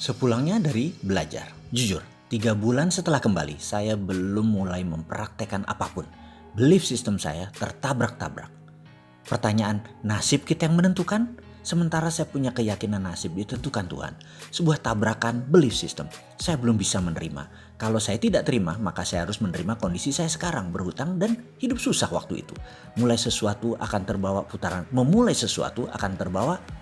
Sepulangnya dari belajar, jujur, 3 bulan setelah kembali, saya belum mulai mempraktekkan apapun. Belief system saya tertabrak-tabrak. Pertanyaan, nasib kita yang menentukan? Sementara saya punya keyakinan nasib ditentukan Tuhan. Sebuah tabrakan belief system. Saya belum bisa menerima. Kalau saya tidak terima, maka saya harus menerima kondisi saya sekarang, berhutang dan hidup susah waktu itu. Memulai sesuatu akan terbawa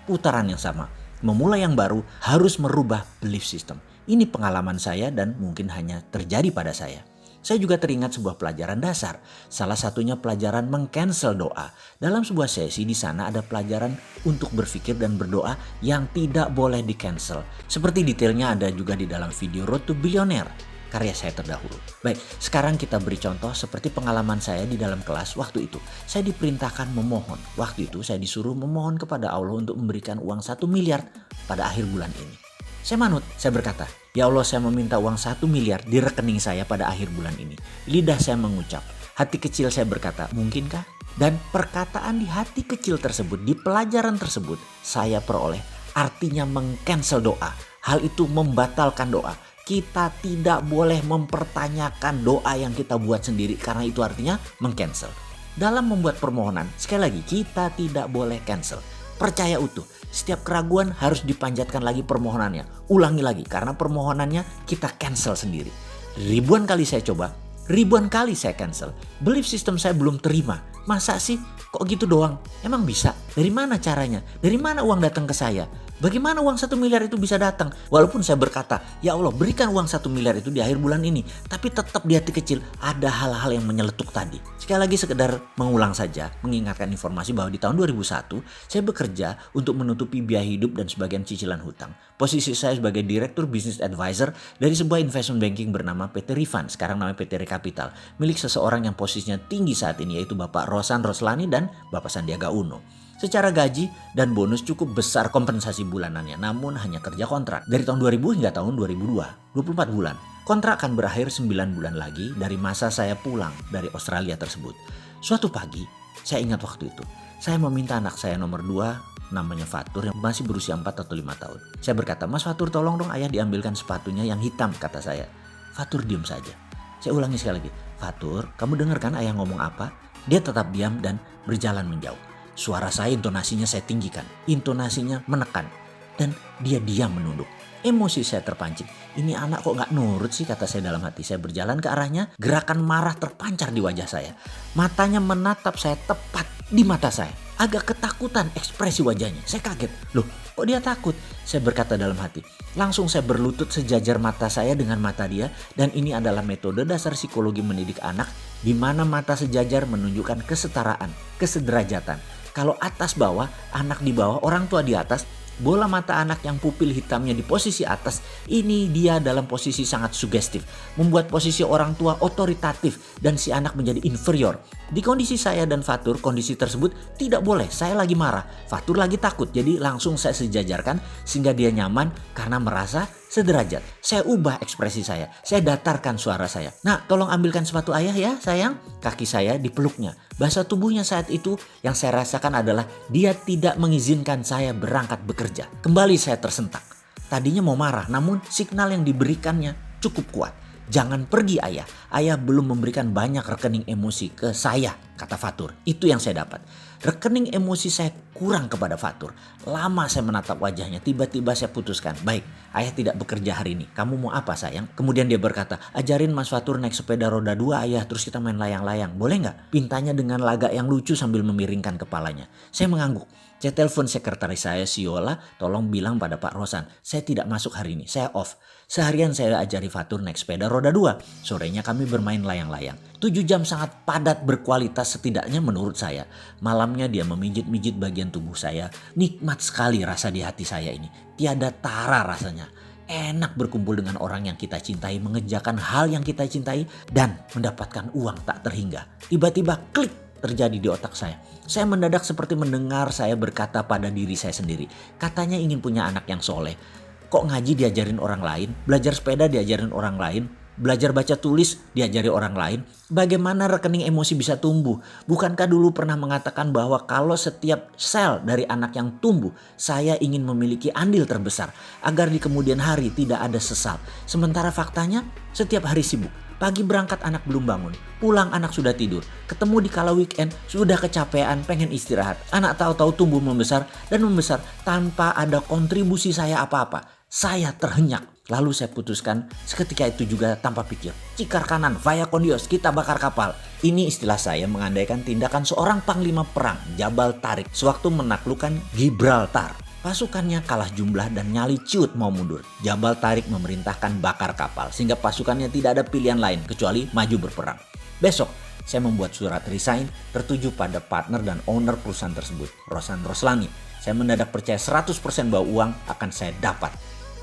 putaran yang sama. Memulai yang baru harus merubah belief system. Ini pengalaman saya dan mungkin hanya terjadi pada saya. Saya juga teringat sebuah pelajaran dasar. Salah satunya pelajaran meng-cancel doa. Dalam sebuah sesi di sana ada pelajaran untuk berpikir dan berdoa yang tidak boleh di-cancel. Seperti detailnya ada juga di dalam video Road to Billionaire, karya saya terdahulu. Baik, sekarang kita beri contoh seperti pengalaman saya di dalam kelas waktu itu. Saya diperintahkan memohon. Waktu itu saya disuruh memohon kepada Allah untuk memberikan uang 1 miliar pada akhir bulan ini. Saya manut, saya berkata, "Ya Allah, saya meminta uang 1 miliar di rekening saya pada akhir bulan ini." Lidah saya mengucap, hati kecil saya berkata, "Mungkinkah?" Dan perkataan di hati kecil tersebut, di pelajaran tersebut, saya peroleh artinya meng-cancel doa. Hal itu membatalkan doa. Kita tidak boleh mempertanyakan doa yang kita buat sendiri karena itu artinya meng-cancel. Dalam membuat permohonan, sekali lagi kita tidak boleh cancel. Percaya utuh, setiap keraguan harus dipanjatkan lagi permohonannya. Ulangi lagi karena permohonannya kita cancel sendiri. Ribuan kali saya coba, ribuan kali saya cancel. Belief system saya belum terima. Masa sih kok gitu doang? Emang bisa? Dari mana caranya? Dari mana uang datang ke saya? Bagaimana uang 1 miliar itu bisa datang? Walaupun saya berkata, "Ya Allah, berikan uang 1 miliar itu di akhir bulan ini." Tapi tetap di hati kecil ada hal-hal yang menyeletuk tadi. Sekali lagi sekedar mengulang saja, mengingatkan informasi bahwa di tahun 2001 saya bekerja untuk menutupi biaya hidup dan sebagian cicilan hutang. Posisi saya sebagai Direktur Business Advisor dari sebuah investment banking bernama PT Rifan, sekarang namanya PT Rekapital, milik seseorang yang posisinya tinggi saat ini yaitu Bapak Rosan Roslani dan Bapak Sandiaga Uno. Secara gaji dan bonus cukup besar kompensasi bulanannya, namun hanya kerja kontrak. Dari tahun 2000 hingga tahun 2002, 24 bulan. Kontrak akan berakhir 9 bulan lagi dari masa saya pulang dari Australia tersebut. Suatu pagi, saya ingat waktu itu, saya meminta anak saya nomor 2, namanya Fatur, yang masih berusia 4 atau 5 tahun. Saya berkata, "Mas Fatur, tolong dong ayah diambilkan sepatunya yang hitam," kata saya. Fatur diam saja. Saya ulangi sekali lagi, "Fatur, kamu dengar kan ayah ngomong apa?" Dia tetap diam dan berjalan menjauh. Suara saya, intonasinya saya tinggikan, intonasinya menekan, dan dia diam menunduk. Emosi saya terpancing. Ini anak kok gak nurut sih, kata saya dalam hati. Saya berjalan ke arahnya, gerakan marah terpancar di wajah saya. Matanya menatap saya tepat di mata saya. Agak ketakutan ekspresi wajahnya. Saya kaget. Loh, kok dia takut? Saya berkata dalam hati. Langsung saya berlutut sejajar mata saya dengan mata dia. Dan ini adalah metode dasar psikologi mendidik anak, di mana mata sejajar menunjukkan kesetaraan, kesederajatan. Kalau atas bawah, anak di bawah, orang tua di atas, bola mata anak yang pupil hitamnya di posisi atas, ini dia dalam posisi sangat sugestif. Membuat posisi orang tua otoritatif dan si anak menjadi inferior. Di kondisi saya dan Fatur, kondisi tersebut tidak boleh. Saya lagi marah, Fatur lagi takut. Jadi langsung saya sejajarkan sehingga dia nyaman karena merasa sederajat. Saya ubah ekspresi saya datarkan suara saya. "Nah, tolong ambilkan sepatu ayah ya sayang." Kaki saya dipeluknya. Bahasa tubuhnya saat itu yang saya rasakan adalah dia tidak mengizinkan saya berangkat bekerja. Kembali saya tersentak. Tadinya mau marah, namun signal yang diberikannya cukup kuat. "Jangan pergi ayah. Ayah belum memberikan banyak rekening emosi ke saya," kata Fatur. Itu yang saya dapat. Rekening emosi saya kurang kepada Fatur. Lama saya menatap wajahnya. Tiba-tiba saya putuskan, "Baik, ayah tidak bekerja hari ini. Kamu mau apa sayang?" Kemudian dia berkata, "Ajarin Mas Fatur naik sepeda roda 2 ayah, terus kita main layang-layang. Boleh nggak?" Pintanya dengan lagak yang lucu sambil memiringkan kepalanya. Saya mengangguk. Saya telepon sekretaris saya, Siola, "Tolong bilang pada Pak Rosan, saya tidak masuk hari ini, saya off." Seharian saya ajari Fatur naik sepeda roda 2. Sorenya kami bermain layang-layang. 7 jam sangat padat berkualitas setidaknya menurut saya. Malamnya dia memijit-mijit bagian tubuh saya. Nikmat sekali rasa di hati saya ini. Tiada tara rasanya. Enak berkumpul dengan orang yang kita cintai, mengerjakan hal yang kita cintai, dan mendapatkan uang tak terhingga. Tiba-tiba klik terjadi di otak saya. Saya mendadak seperti mendengar saya berkata pada diri saya sendiri. Katanya ingin punya anak yang soleh. Kok ngaji diajarin orang lain, belajar sepeda diajarin orang lain, belajar baca tulis, diajari orang lain, bagaimana rekening emosi bisa tumbuh. Bukankah dulu pernah mengatakan bahwa kalau setiap sel dari anak yang tumbuh, saya ingin memiliki andil terbesar agar di kemudian hari tidak ada sesal. Sementara faktanya setiap hari sibuk. Pagi berangkat anak belum bangun, pulang anak sudah tidur, ketemu di kala weekend sudah kecapean pengen istirahat. Anak tahu-tahu tumbuh membesar dan membesar tanpa ada kontribusi saya apa-apa. Saya terhenyak. Lalu saya putuskan seketika itu juga tanpa pikir. Cikar kanan, vaya kondios, kita bakar kapal. Ini istilah saya mengandaikan tindakan seorang panglima perang Jabal Tariq sewaktu menaklukkan Gibraltar. Pasukannya kalah jumlah dan nyali ciut mau mundur. Jabal Tariq memerintahkan bakar kapal sehingga pasukannya tidak ada pilihan lain kecuali maju berperang. Besok saya membuat surat resign tertuju pada partner dan owner perusahaan tersebut, Rosan Roslani. Saya mendadak percaya 100% bahwa uang akan saya dapat.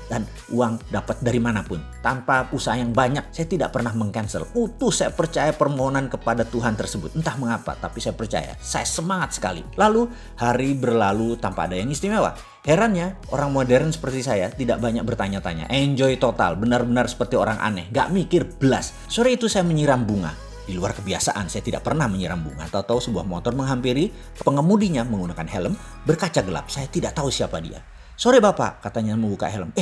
Dan uang dapat dari manapun. Tanpa usaha yang banyak, saya tidak pernah meng-cancel. Utuh saya percaya permohonan kepada Tuhan tersebut. Entah mengapa, tapi saya percaya. Saya semangat sekali. Lalu hari berlalu tanpa ada yang istimewa. Herannya, orang modern seperti saya tidak banyak bertanya-tanya. Enjoy total, benar-benar seperti orang aneh. Gak mikir belas. Sore itu saya menyiram bunga. Di luar kebiasaan, saya tidak pernah menyiram bunga. Tahu-tahu sebuah motor menghampiri, pengemudinya menggunakan helm, berkaca gelap. Saya tidak tahu siapa dia. Sore bapak, katanya membuka helm.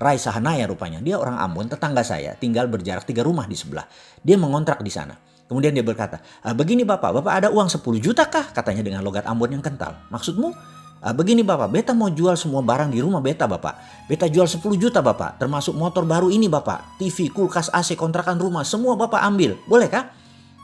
Rai Sahanaya rupanya. Dia orang Ambon, tetangga saya, tinggal berjarak 3 rumah di sebelah. Dia mengontrak di sana. Kemudian dia berkata, begini bapak ada uang 10 juta kah? Katanya dengan logat Ambon yang kental. Maksudmu? Begini bapak, beta mau jual semua barang di rumah beta bapak. Beta jual 10 juta bapak, termasuk motor baru ini bapak. TV, kulkas, AC, kontrakan rumah, semua bapak ambil. Boleh kah?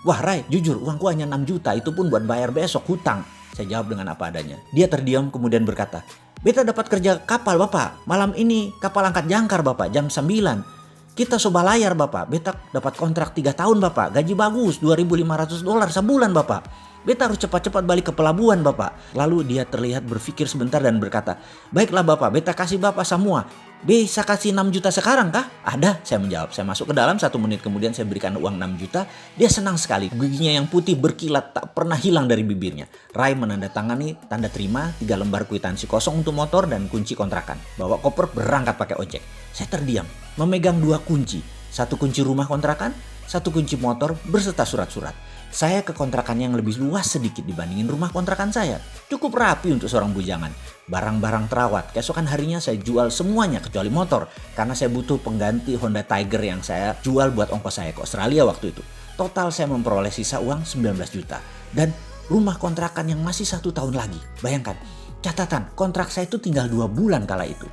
Wah Rai, jujur uangku hanya 6 juta, itu pun buat bayar besok hutang. Saya jawab dengan apa adanya. Dia terdiam kemudian berkata, beta dapat kerja kapal bapak. Malam ini kapal angkat jangkar bapak jam 9. Kita soba layar bapak. Beta dapat kontrak 3 tahun bapak. Gaji bagus $2.500 sebulan bapak. Beta harus cepat-cepat balik ke pelabuhan bapak. Lalu dia terlihat berpikir sebentar dan berkata, baiklah bapak, beta kasih bapak semua. Bisa kasih 6 juta sekarang kah? Ada, saya menjawab. Saya masuk ke dalam, 1 menit kemudian saya berikan uang 6 juta. Dia senang sekali, giginya yang putih berkilat tak pernah hilang dari bibirnya. Rai menandatangani tanda terima 3 lembar kwitansi kosong untuk motor dan kunci kontrakan. Bawa koper berangkat pakai ojek. Saya terdiam, memegang 2 kunci. 1 kunci rumah kontrakan, 1 kunci motor berserta surat-surat. Saya ke kontrakan yang lebih luas sedikit dibandingin rumah kontrakan saya. Cukup rapi untuk seorang bujangan. Barang-barang terawat. Keesokan harinya saya jual semuanya kecuali motor. Karena saya butuh pengganti Honda Tiger yang saya jual buat ongkos saya ke Australia waktu itu. Total saya memperoleh sisa uang 19 juta. Dan rumah kontrakan yang masih 1 tahun lagi. Bayangkan, catatan kontrak saya itu tinggal 2 bulan kala itu.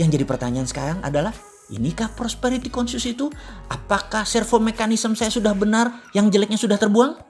Yang jadi pertanyaan sekarang adalah, inikah prosperity conscious itu? Apakah servo mekanisme saya sudah benar, yang jeleknya sudah terbuang?